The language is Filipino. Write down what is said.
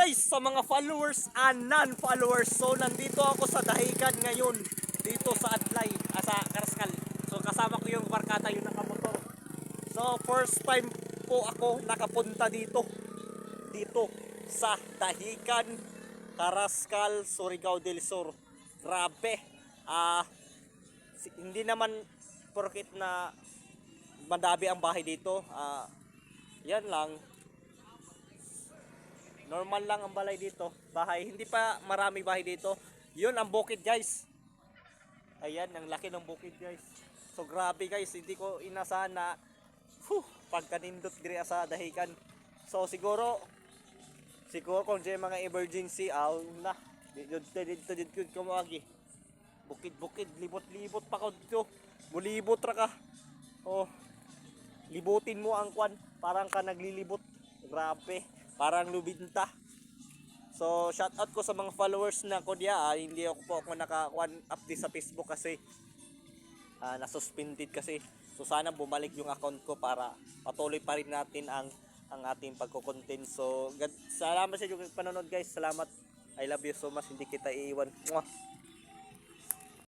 guys sa mga followers and non-followers. So nandito ako sa Dahigan ngayon dito sa Adlay, sa Karaskal. So kasama ko yung barkada yung nakamotor. So first time po ako nakapunta dito sa Dahigan, Karaskal, Surigao del Sur. Grabe. Hindi naman porket na madami ang bahay dito. Yan lang. Normal lang ang balay dito. Bahay. Hindi pa marami bahay dito. Yun ang bukid guys. Ayan, ang laki ng bukid guys. So grabe guys. Hindi ko inasahan na pagkanindot dire sa Dahigan. So siguro kung dyan mga emergency, na. Dito ko magi. Bukid, libot-libot pa ko dito. Mulibot ra ka. Oh. Libutin mo ang kwan. Parang ka naglilibot. Grabe. Parang lubinta. So shout out ko sa mga followers na ko diya. Hindi ako naka-one update sa Facebook kasi nasuspended kasi. So sana bumalik yung account ko para patuloy pa rin natin ang ating pagko-content. So salamat sa inyong panonood guys. Salamat. I love you so much. Hindi kita iiwan. Mwah.